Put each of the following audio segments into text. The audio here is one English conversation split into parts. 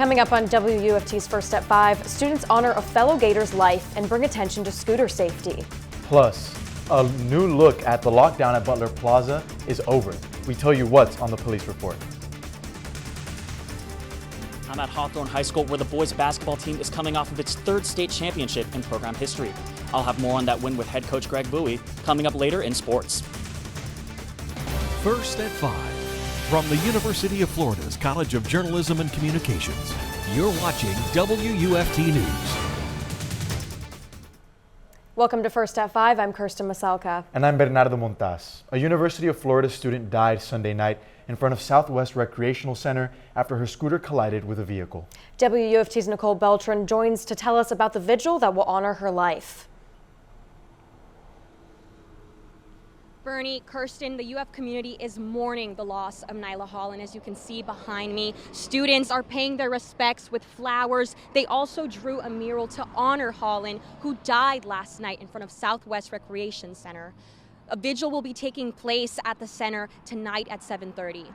Coming up on WUFT's First at 5, students honor a fellow Gator's life and bring attention to scooter safety. Plus, a new look at the lockdown at Butler Plaza is over. We tell you what's on the police report. I'm at Hawthorne High School, where the boys basketball team is coming off of its third state championship in program history. I'll have more on that win with head coach Greg Bowie coming up later in sports. First at 5. From the University of Florida's College of Journalism and Communications, you're watching WUFT News. Welcome to First at 5. I'm Kirsten Maselka. And I'm Bernardo Montas. A University of Florida student died Sunday night in front of Southwest Recreational Center after her scooter collided with a vehicle. WUFT's Nicole Beltran joins to tell us about the vigil that will honor her life. Bernie, Kirsten, the UF community is mourning the loss of Nyla Holland. As you can see behind me, students are paying their respects with flowers. They also drew a mural to honor Holland, who died last night in front of Southwest Recreation Center. A vigil will be taking place at the center tonight at 7:30.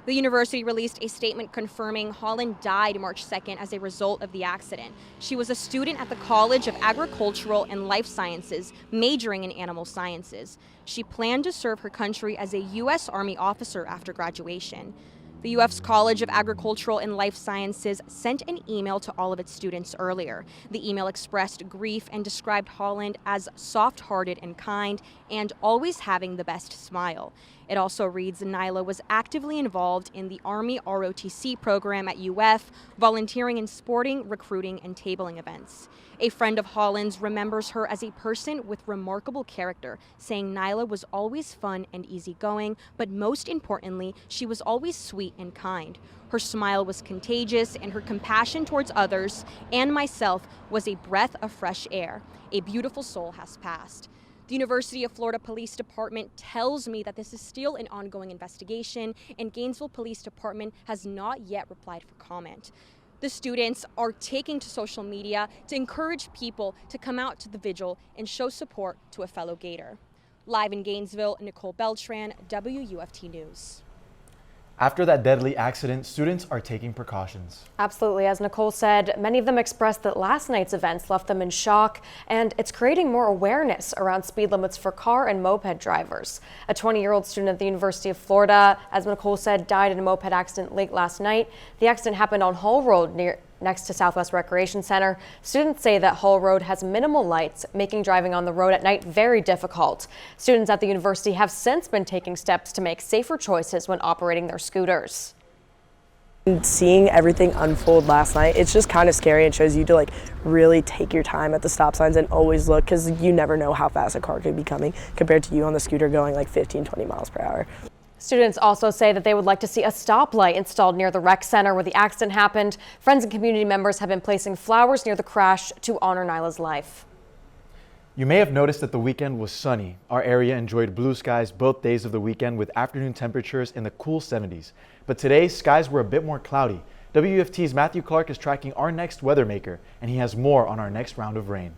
The university released a statement confirming Holland died March 2nd as a result of the accident. She was a student at the College of Agricultural and Life Sciences, majoring in animal sciences. She planned to serve her country as a U.S. Army officer after graduation. The UF's College of Agricultural and Life Sciences sent an email to all of its students earlier. The email expressed grief and described Holland as soft-hearted and kind and always having the best smile. It also reads Nyla was actively involved in the Army ROTC program at UF, volunteering in sporting, recruiting, and tabling events. A friend of Holland's remembers her as a person with remarkable character, saying Nyla was always fun and easygoing, but most importantly, she was always sweet and kind. Her smile was contagious, and her compassion towards others and myself was a breath of fresh air. A beautiful soul has passed. The University of Florida Police Department tells me that this is still an ongoing investigation, and Gainesville Police Department has not yet replied for comment. The students are taking to social media to encourage people to come out to the vigil and show support to a fellow Gator. Live in Gainesville, Nicole Beltran, WUFT News. After that deadly accident, students are taking precautions. Absolutely. As Nicole said, many of them expressed that last night's events left them in shock, and it's creating more awareness around speed limits for car and moped drivers. A 20-year-old student at the University of Florida, as Nicole said, died in a moped accident late last night. The accident happened on Hull Road next to Southwest Recreation Center. Students say that Hull Road has minimal lights, making driving on the road at night very difficult. Students at the university have since been taking steps to make safer choices when operating their scooters. Seeing everything unfold last night, it's just kind of scary and shows you to really take your time at the stop signs and always look, because you never know how fast a car could be coming compared to you on the scooter going 15-20 miles per hour. Students also say that they would like to see a stoplight installed near the rec center where the accident happened. Friends and community members have been placing flowers near the crash to honor Nyla's life. You may have noticed that the weekend was sunny. Our area enjoyed blue skies both days of the weekend with afternoon temperatures in the cool 70s. But today, skies were a bit more cloudy. WUFT's Matthew Clark is tracking our next weather maker, and he has more on our next round of rain.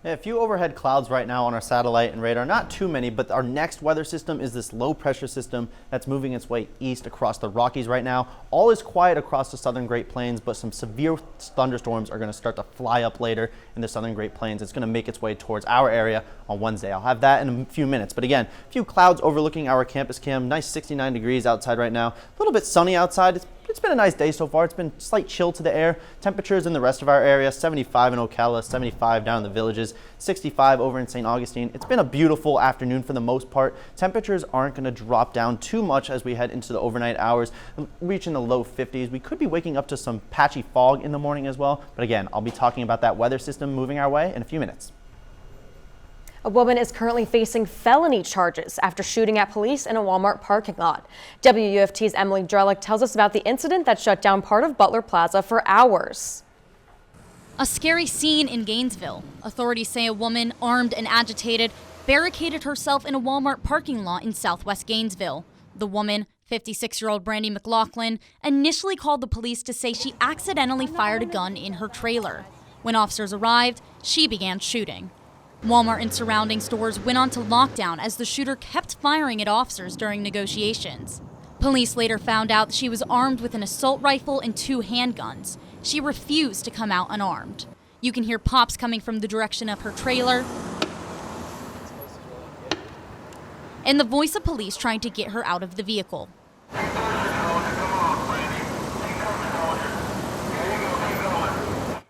Yeah, a few overhead clouds right now on our satellite and radar, not too many, but our next weather system is this low pressure system that's moving its way east across the Rockies right now. All is quiet across the southern Great Plains, but some severe thunderstorms are going to start to fly up later in the southern Great Plains. It's going to make its way towards our area on Wednesday. I'll have that in a few minutes. But again, a few clouds overlooking our campus cam. Nice 69 degrees outside right now. A little bit sunny outside. It's been a nice day so far. It's been slight chill to the air. Temperatures in the rest of our area, 75 in Ocala, 75 down in the villages, 65 over in St. Augustine. It's been a beautiful afternoon for the most part. Temperatures aren't going to drop down too much as we head into the overnight hours, reaching the low 50s. We could be waking up to some patchy fog in the morning as well. But again, I'll be talking about that weather system moving our way in a few minutes. A woman is currently facing felony charges after shooting at police in a Walmart parking lot. WUFT's Emily Drelick tells us about the incident that shut down part of Butler Plaza for hours. A scary scene in Gainesville. Authorities say a woman, armed and agitated, barricaded herself in a Walmart parking lot in southwest Gainesville. The woman, 56-year-old Brandy McLaughlin, initially called the police to say she accidentally fired a gun in her trailer. When officers arrived, she began shooting. Walmart and surrounding stores went on to lockdown as the shooter kept firing at officers during negotiations. Police later found out she was armed with an assault rifle and 2 handguns. She refused to come out unarmed. You can hear pops coming from the direction of her trailer and the voice of police trying to get her out of the vehicle.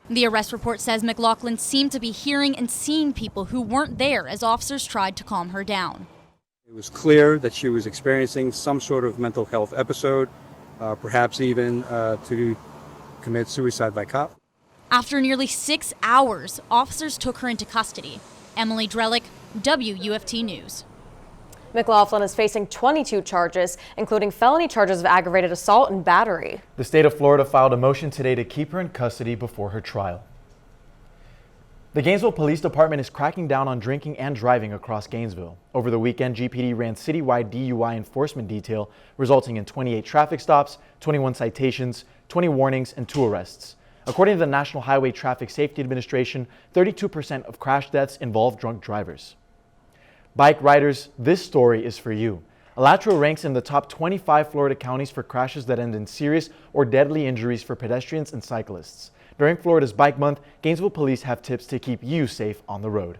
The arrest report says McLaughlin seemed to be hearing and seeing people who weren't there as officers tried to calm her down. It was clear that she was experiencing some sort of mental health episode, perhaps even to commit suicide by cop. After nearly 6 hours, officers took her into custody. Emily Drelick, WUFT News. McLaughlin is facing 22 charges, including felony charges of aggravated assault and battery. The state of Florida filed a motion today to keep her in custody before her trial. The Gainesville Police Department is cracking down on drinking and driving across Gainesville. Over the weekend, GPD ran citywide DUI enforcement detail, resulting in 28 traffic stops, 21 citations, 20 warnings, and 2 arrests. According to the National Highway Traffic Safety Administration, 32% of crash deaths involve drunk drivers. Bike riders, this story is for you. Alachua ranks in the top 25 Florida counties for crashes that end in serious or deadly injuries for pedestrians and cyclists. During Florida's Bike Month, Gainesville police have tips to keep you safe on the road.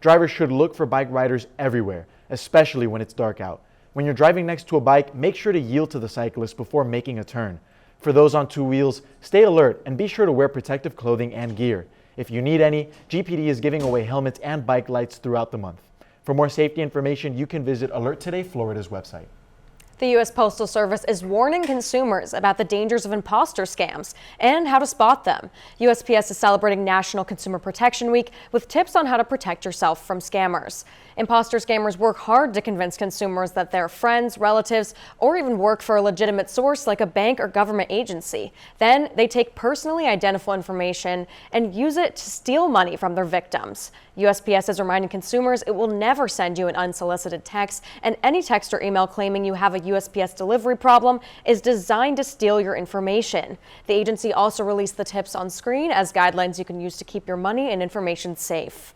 Drivers should look for bike riders everywhere, especially when it's dark out. When you're driving next to a bike, make sure to yield to the cyclist before making a turn. For those on 2 wheels, stay alert and be sure to wear protective clothing and gear. If you need any, GPD is giving away helmets and bike lights throughout the month. For more safety information, you can visit Alert Today Florida's website. The U.S. Postal Service is warning consumers about the dangers of imposter scams and how to spot them. USPS is celebrating National Consumer Protection Week with tips on how to protect yourself from scammers. Imposter scammers work hard to convince consumers that they're friends, relatives, or even work for a legitimate source like a bank or government agency. Then they take personally identifiable information and use it to steal money from their victims. USPS is reminding consumers it will never send you an unsolicited text, and any text or email claiming you have a USPS delivery problem is designed to steal your information. The agency also released the tips on screen as guidelines you can use to keep your money and information safe.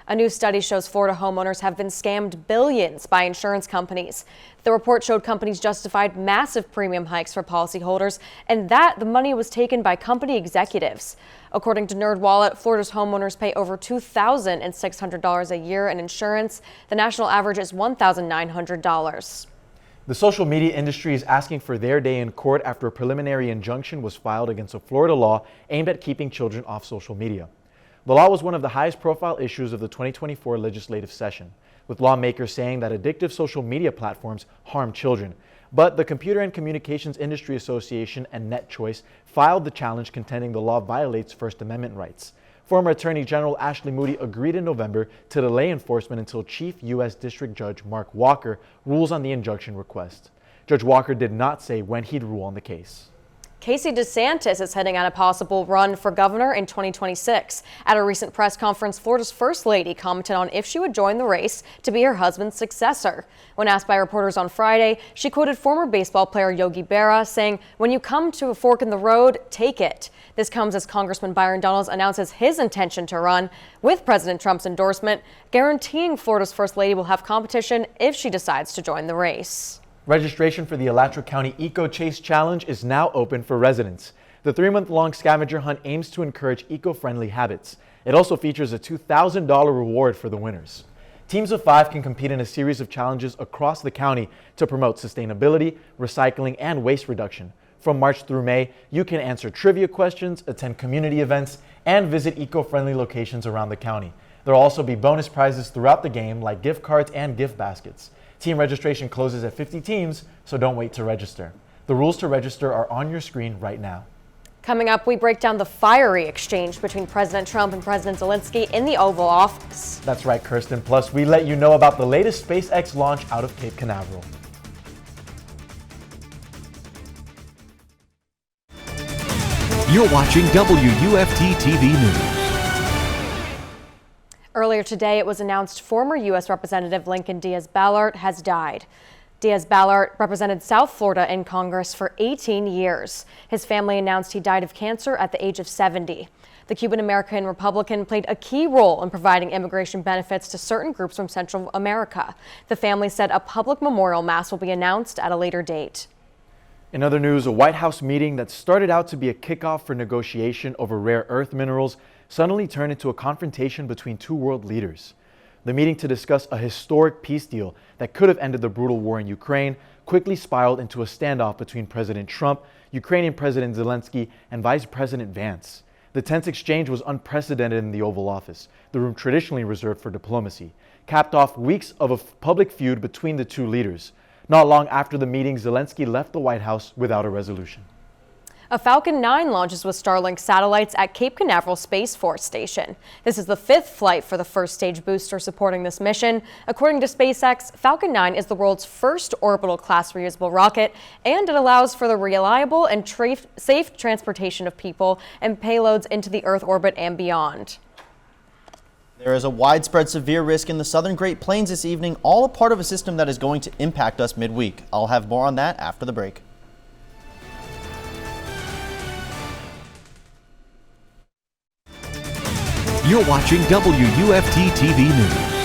A new study shows Florida homeowners have been scammed billions by insurance companies. The report showed companies justified massive premium hikes for policyholders and that the money was taken by company executives. According to NerdWallet, Florida's homeowners pay over $2,600 a year in insurance. The national average is $1,900. The social media industry is asking for their day in court after a preliminary injunction was filed against a Florida law aimed at keeping children off social media. The law was one of the highest profile issues of the 2024 legislative session, with lawmakers saying that addictive social media platforms harm children. But the Computer and Communications Industry Association and NetChoice filed the challenge, contending the law violates First Amendment rights. Former Attorney General Ashley Moody agreed in November to delay enforcement until Chief U.S. District Judge Mark Walker rules on the injunction request. Judge Walker did not say when he'd rule on the case. Casey DeSantis is heading on a possible run for governor in 2026. At a recent press conference, Florida's First Lady commented on if she would join the race to be her husband's successor. When asked by reporters on Friday, she quoted former baseball player Yogi Berra, saying, "When you come to a fork in the road, take it." This comes as Congressman Byron Donalds announces his intention to run with President Trump's endorsement, guaranteeing Florida's First Lady will have competition if she decides to join the race. Registration for the Alachua County Eco Chase Challenge is now open for residents. The 3-month-long scavenger hunt aims to encourage eco-friendly habits. It also features a $2,000 reward for the winners. Teams of 5 can compete in a series of challenges across the county to promote sustainability, recycling, and waste reduction. From March through May, you can answer trivia questions, attend community events, and visit eco-friendly locations around the county. There will also be bonus prizes throughout the game, like gift cards and gift baskets. Team registration closes at 50 teams, so don't wait to register. The rules to register are on your screen right now. Coming up, we break down the fiery exchange between President Trump and President Zelensky in the Oval Office. That's right, Kirsten. Plus, we let you know about the latest SpaceX launch out of Cape Canaveral. You're watching WUFT-TV News. Earlier today, it was announced former U.S. Representative Lincoln Diaz-Balart has died. Diaz-Balart represented South Florida in Congress for 18 years. His family announced he died of cancer at the age of 70. The Cuban-American Republican played a key role in providing immigration benefits to certain groups from Central America. The family said a public memorial mass will be announced at a later date. In other news, a White House meeting that started out to be a kickoff for negotiation over rare earth minerals suddenly turned into a confrontation between two world leaders. The meeting to discuss a historic peace deal that could have ended the brutal war in Ukraine quickly spiraled into a standoff between President Trump, Ukrainian President Zelensky, and Vice President Vance. The tense exchange was unprecedented in the Oval Office, the room traditionally reserved for diplomacy, capped off weeks of a public feud between the two leaders. Not long after the meeting, Zelensky left the White House without a resolution. A Falcon 9 launches with Starlink satellites at Cape Canaveral Space Force Station. This is the 5th flight for the first stage booster supporting this mission. According to SpaceX, Falcon 9 is the world's first orbital class reusable rocket, and it allows for the reliable and safe transportation of people and payloads into the Earth orbit and beyond. There is a widespread severe risk in the southern Great Plains this evening, all a part of a system that is going to impact us midweek. I'll have more on that after the break. You're watching WUFT-TV News.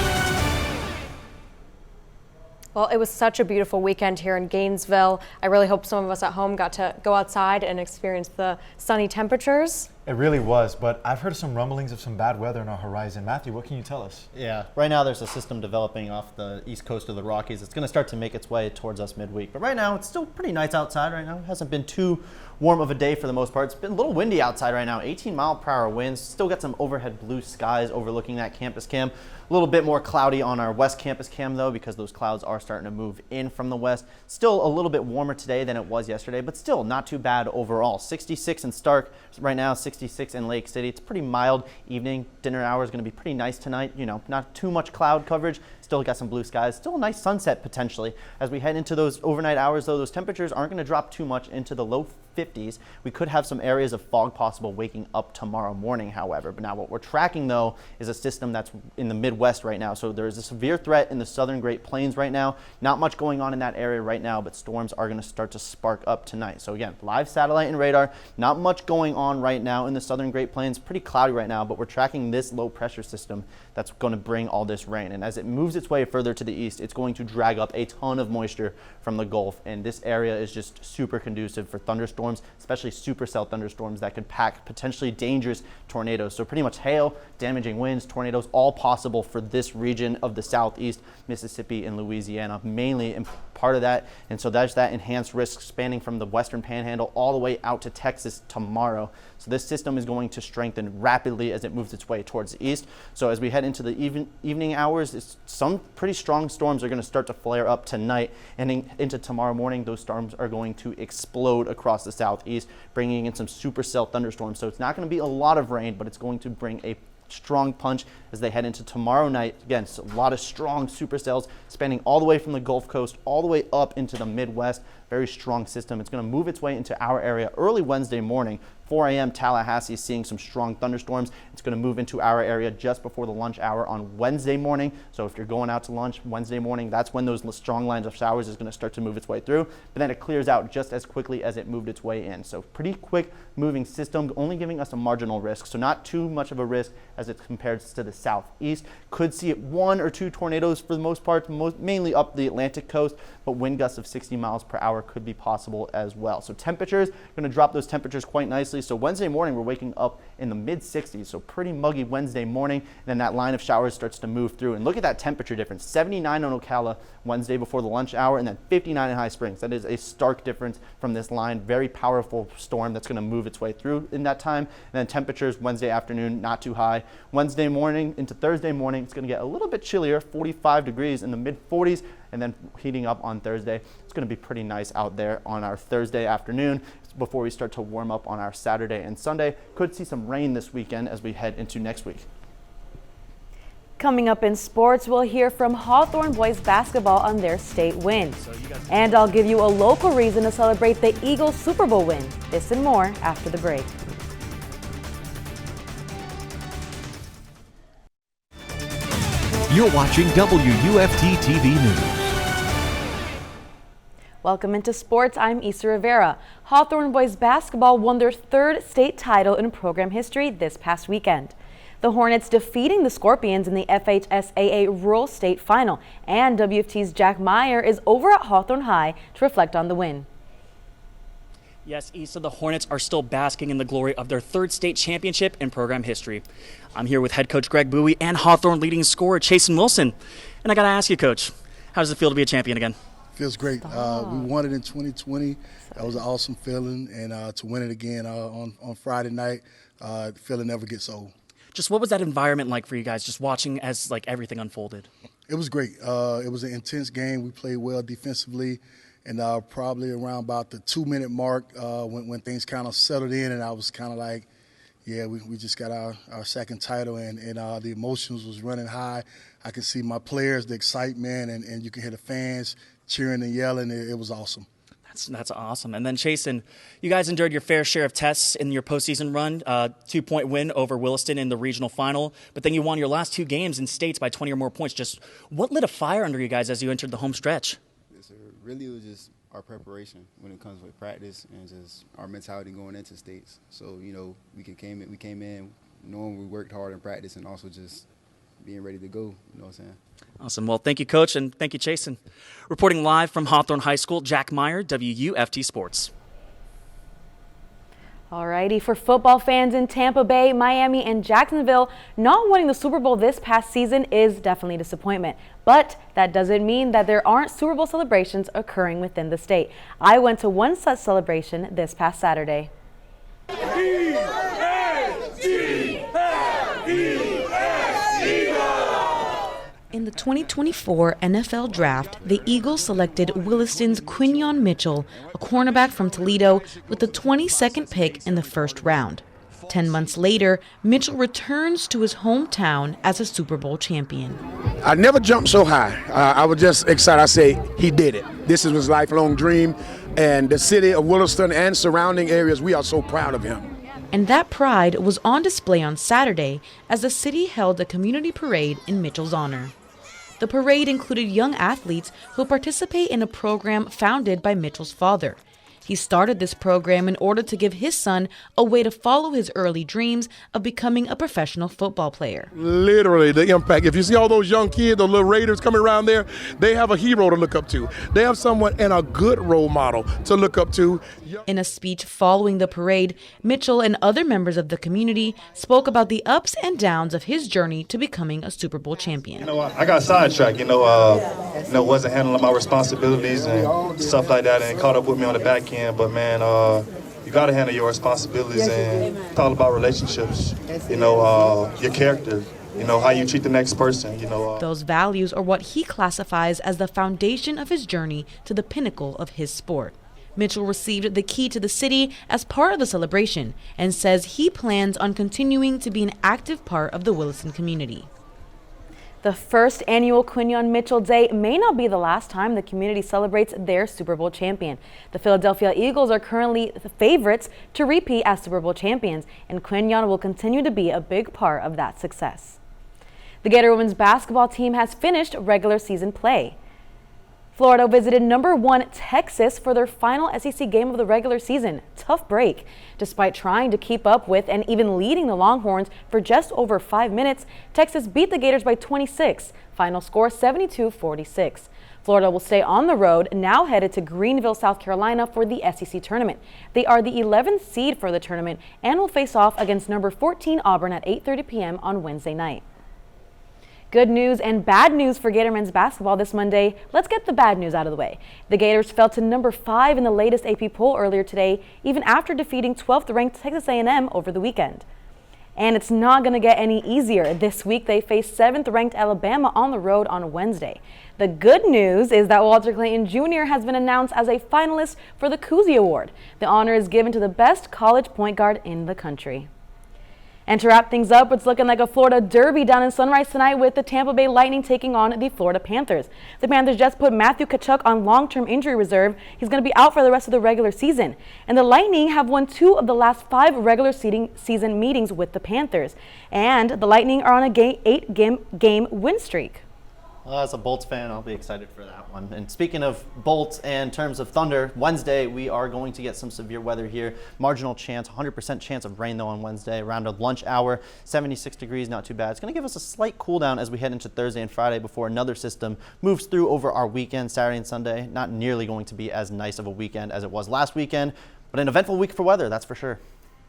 Well, it was such a beautiful weekend here in Gainesville. I really hope some of us at home got to go outside and experience the sunny temperatures. It really was, but I've heard some rumblings of some bad weather on our horizon. Matthew, what can you tell us? Yeah, right now there's a system developing off the east coast of the Rockies. It's going to start to make its way towards us midweek. But right now, it's still pretty nice outside right now. It hasn't been too warm of a day for the most part. It's been a little windy outside right now, 18-mile-per-hour winds. Still got some overhead blue skies overlooking that campus cam. A little bit more cloudy on our west campus cam, though, because those clouds are starting to move in from the west. Still a little bit warmer today than it was yesterday, but still not too bad overall. 66 in Stark right now, 66 in Lake City. It's pretty mild evening. Dinner hour is going to be pretty nice tonight. You know, not too much cloud coverage. Still got some blue skies. Still a nice sunset potentially. As we head into those overnight hours, though, those temperatures aren't going to drop too much into the low 50s. We could have some areas of fog possible waking up tomorrow morning, however. But now what we're tracking, though, is a system that's in the Midwest right now. So there is a severe threat in the southern Great Plains right now. Not much going on in that area right now, but storms are going to start to spark up tonight. So again, live satellite and radar. Not much going on right now in the southern Great Plains. Pretty cloudy right now, but we're tracking this low pressure system that's going to bring all this rain. And as it moves its way further to the east, it's going to drag up a ton of moisture from the Gulf. And this area is just super conducive for thunderstorms, especially supercell thunderstorms that could pack potentially dangerous tornadoes. So pretty much hail, damaging winds, tornadoes, all possible for this region of the southeast, Mississippi and Louisiana, mainly in part of that. And so there's that enhanced risk spanning from the western panhandle all the way out to Texas tomorrow. So this system is going to strengthen rapidly as it moves its way towards the east. So as we head into the evening hours, some pretty strong storms are going to start to flare up tonight, and into tomorrow morning, those storms are going to explode across the southeast, bringing in some supercell thunderstorms. So it's not going to be a lot of rain, but it's going to bring a strong punch as they head into tomorrow night. Again, a lot of strong supercells spanning all the way from the Gulf Coast all the way up into the Midwest. Very strong system. It's going to move its way into our area early Wednesday morning. 4 a.m. Tallahassee is seeing some strong thunderstorms. It's going to move into our area just before the lunch hour on Wednesday morning. So if you're going out to lunch Wednesday morning, that's when those strong lines of showers is going to start to move its way through. But then it clears out just as quickly as it moved its way in. So pretty quick moving system, only giving us a marginal risk. So not too much of a risk as it compares to the southeast. Could see it 1 or 2 tornadoes for the most part, mainly up the Atlantic coast, but wind gusts of 60 miles per hour could be possible as well. So temperatures, going to drop those temperatures quite nicely. So Wednesday morning, we're waking up in the mid 60s. So pretty muggy Wednesday morning. And then that line of showers starts to move through. And look at that temperature difference. 79 on Ocala Wednesday before the lunch hour, and then 59 in High Springs. That is a stark difference from this line. Very powerful storm that's going to move its way through in that time. And then temperatures Wednesday afternoon, not too high. Wednesday morning into Thursday morning, it's going to get a little bit chillier, 45 degrees in the mid 40s. And then heating up on Thursday. It's going to be pretty nice out there on our Thursday afternoon before we start to warm up on our Saturday and Sunday. Could see some rain this weekend as we head into next week. Coming up in sports, we'll hear from Hawthorne boys basketball on their state win. And I'll give you a local reason to celebrate the Eagles Super Bowl win. This and more after the break. You're watching WUFT-TV News. Welcome into sports. I'm Issa Rivera. Hawthorne boys basketball won their third state title in program history this past weekend. The Hornets defeating the Scorpions in the FHSAA Rural State Final, and WFT's Jack Meyer is over at Hawthorne High to reflect on the win. Yes, Issa, the Hornets are still basking in the glory of their third state championship in program history. I'm here with head coach Greg Bowie and Hawthorne leading scorer Chasen Wilson. And I got to ask you, coach, how does it feel to be a champion again? Feels great. We won it in 2020. That was an awesome feeling, and to win it again on Friday night, the feeling never gets old. Just what was that environment like for you guys, just watching as everything unfolded? It was great. It was an intense game. We played well defensively, and probably around about the 2-minute mark when things kind of settled in, and I was kind of like, yeah, we just got our second title, and the emotions was running high. I could see my players, the excitement, and you can hear the fans cheering and yelling. It was awesome. That's awesome. And then, Chasen, you guys endured your fair share of tests in your postseason run, 2-point win over Williston in the regional final, but then you won your last 2 games in states by 20 or more points. Just what lit a fire under you guys as you entered the home stretch? Yes, sir. Really, it was just our preparation when it comes with practice and just our mentality going into states. So, we came in knowing we worked hard in practice and also just being ready to go, you know what I'm saying? Awesome. Well, thank you, Coach, and thank you, Chasen. Reporting live from Hawthorne High School, Jack Meyer, WUFT Sports. Alrighty, for football fans in Tampa Bay, Miami, and Jacksonville, not winning the Super Bowl this past season is definitely a disappointment. But that doesn't mean that there aren't Super Bowl celebrations occurring within the state. I went to one such celebration this past Saturday. In the 2024 NFL Draft, the Eagles selected Williston's Quinyon Mitchell, a cornerback from Toledo, with the 22nd pick in the first round. 10 months later, Mitchell returns to his hometown as a Super Bowl champion. I never jumped so high. I was just excited. I say he did it. This is his lifelong dream, and the city of Williston and surrounding areas, we are so proud of him. And that pride was on display on Saturday as the city held a community parade in Mitchell's honor. The parade included young athletes who participate in a program founded by Mitchell's father. He started this program in order to give his son a way to follow his early dreams of becoming a professional football player. Literally, the impact. If you see all those young kids, those little Raiders coming around there, they have a hero to look up to. They have someone and a good role model to look up to. In a speech following the parade, Mitchell and other members of the community spoke about the ups and downs of his journey to becoming a Super Bowl champion. I got sidetracked, wasn't handling my responsibilities and stuff like that, and it caught up with me on the back end. But man, you got to handle your responsibilities, and it's all about relationships, your character, how you treat the next person, Those values are what he classifies as the foundation of his journey to the pinnacle of his sport. Mitchell received the key to the city as part of the celebration and says he plans on continuing to be an active part of the Williston community. The first annual Quinyon Mitchell Day may not be the last time the community celebrates their Super Bowl champion. The Philadelphia Eagles are currently the favorites to repeat as Super Bowl champions, and Quinyon will continue to be a big part of that success. The Gator women's basketball team has finished regular season play. Florida visited #1 Texas for their final SEC game of the regular season. Tough break. Despite trying to keep up with and even leading the Longhorns for just over 5 minutes, Texas beat the Gators by 26. Final score 72-46. Florida will stay on the road, now headed to Greenville, South Carolina for the SEC tournament. They are the 11th seed for the tournament and will face off against #14 Auburn at 8:30 p.m. on Wednesday night. Good news and bad news for Gator men's basketball this Monday. Let's get the bad news out of the way. The Gators fell to #5 in the latest AP poll earlier today, even after defeating 12th-ranked Texas A&M over the weekend. And it's not going to get any easier. This week they face 7th-ranked Alabama on the road on Wednesday. The good news is that Walter Clayton Jr. has been announced as a finalist for the Cousy Award. The honor is given to the best college point guard in the country. And to wrap things up, it's looking like a Florida derby down in Sunrise tonight with the Tampa Bay Lightning taking on the Florida Panthers. The Panthers just put Matthew Tkachuk on long-term injury reserve. He's going to be out for the rest of the regular season. And the Lightning have won 2 of the last 5 regular season meetings with the Panthers. And the Lightning are on a 8-game win streak. Well, as a Bolts fan, I'll be excited for that one. And speaking of Bolts and in terms of thunder, Wednesday we are going to get some severe weather here. Marginal chance, 100% chance of rain though on Wednesday around a lunch hour. 76 degrees, not too bad. It's going to give us a slight cool down as we head into Thursday and Friday before another system moves through over our weekend, Saturday and Sunday. Not nearly going to be as nice of a weekend as it was last weekend, but an eventful week for weather, that's for sure.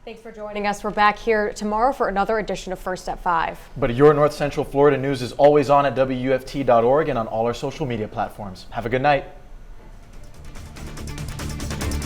Thanks for joining us. We're back here tomorrow for another edition of First at 5. But your North Central Florida news is always on at WUFT.org and on all our social media platforms. Have a good night.